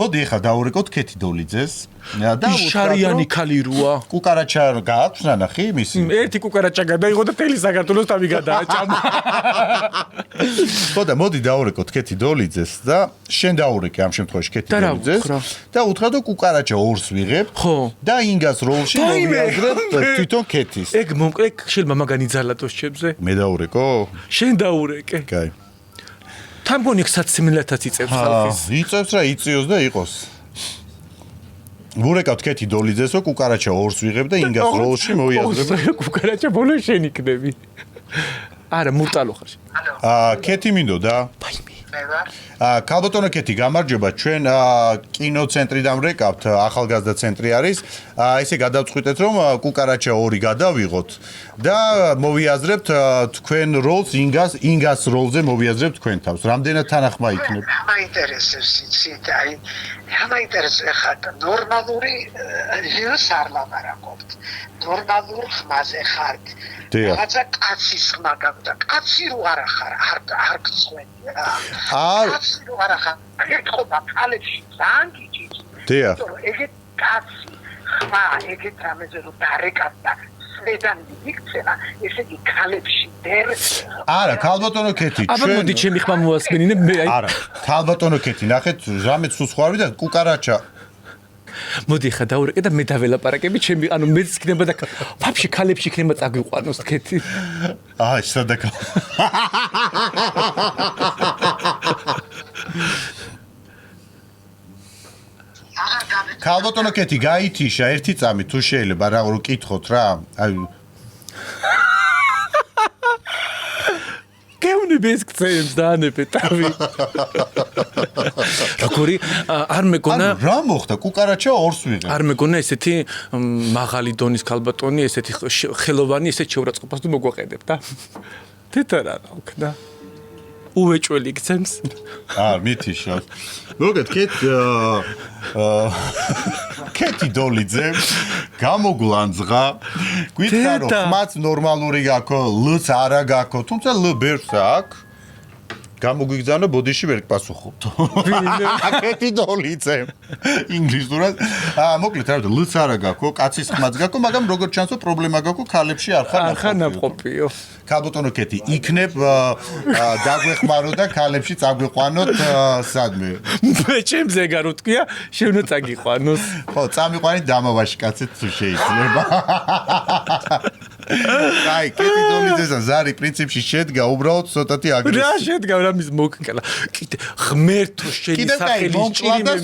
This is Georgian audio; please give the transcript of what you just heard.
მოდი ახლა დავურეკოთ ქეთი დოლიძეს და შარიანი ქალი როა. კუკარაჩა გააქვს ნახი მისი. ერთი კუკარაჩა გადაიღო და თელი საქართველოს თავი გადააჭამა. ხო და მოდი დავურეკოთ ქეთი დოლიძეს და შენ დაურეკე ამ შემთხვევაში ქეთი დოლიძეს და უთხრა და კუკარაჩა ორს ვიღებ და ინგას როლში მოვიაზრებ თვითონ ქეთის. ეგ მომკლე შეიძლება მაგანი ძალადოს ჩემზე. მე დაურეკო? შენ დაურეკე. კაი. თან გონი საციმილათაც იწევს ხალხის. იწევს რა იწიოს და იყოს. ვურეკავთ ქეთი დოლიძესო კუკარაჩა ორს ვიღებ და ინგას როლში მოვიაზრებ. კუკარაჩა ბოლო შენ იქნები. არა მურტალო ხარ. ქეთი მინდოდა? მე ვარ. ქალბატონო ქეთი გამარჯობა ჩვენ კინოცენტრიდან ვრეკავთ ახალგაზრდა ცენტრი არის ესე გადავწყვიტეთ რომ კუკარაჩა 2 გადავიღოთ და მოვიაზრებთ თქვენ როლს ინგას როლზე მოვიაზრებთ თქვენ თავს რამდენად თანახმა იქნებ მაინტერესებს იცით აი მაინტერესებს ხა ნორმალური ჟიოს არ ლაპარაკობთ ნორმალურ ხმაზე ხართ რაღაცა კაცის ხმა გაქვს და კაცი რო არა ხარ არ გწყვეტია კაცი რო არა ხარ ეხლა კალებში ძალიან გიჭირს დიახ ეგეთ კაცი ხმა ეგეთ რამეზე რო დარეკავ და სვედან იქცევა ესე იგი კალებში დერ არა ქალბატონო ქეთი ჩვენ აბა მოდი ჩემი ხმა მოასმენინებ მე აი არა ქალბატონო ქეთი ნახეთ რამე სულ სხვა ვიდა კუკარაჩა მოდი ხა დაურეკე და მე დაველაპარაკები ჩემი ანუ მეც იქნება და ვაფშე ქალებში იქნება წაგვიყვანოს ქეთი აი სადაკა ქალბატონო ქეთი გაითიშა ერთი წამი თუ შეიძლება რა რო კითხოთ რა აი გეუნებს გწევს დაანებე თავი როგორი არ მეკონა რა მოხდა კუკარაჩა ორს ვიღე არ მეკონა ესეთი მაღალი დონის ქალბატონი ესეთი ხელოვანი ესეთ შეურაცხყოფას თუ მოგვაყედებ და თეთრა რა ვქნა უეჭველი გცემს მითიშოთ მოგეთ ქეთი დოლიძე გამოგლანძღა გვითხარ რომ ხმაც ნორმალური გაქო ლც არა გაქო თუმცა ლ ბერს აქვს გამოგვიგზავნა ბოდიში ვერ გპასუხობთ ქეთი დოლიძე ინგლისურად მოკლედ რა ლც არა გაქო კაცის ხმაც გაქო მაგრამ როგორ ჩანსო პრობლემა გაქო ქალებში არ ხარ ნაპყობიო ქალბატონო ქეთი იქნებ დაგვეხმარო და ქალებში წაგვიყვანოთ სადმე მე ჩემზე გარო თქვია შენ უნდა წაგიყვანოს ხო წამიყვანით დამავაში კაცეთ თუ შეიძლება აი ქეთი დოლიძესთან ზარი პრინციპში შედგა უბრალოდ ცოტათი აგრესია რა შედგა რამის მოკკლა კიდე ღმერთო შენი სახელი ჭირიმე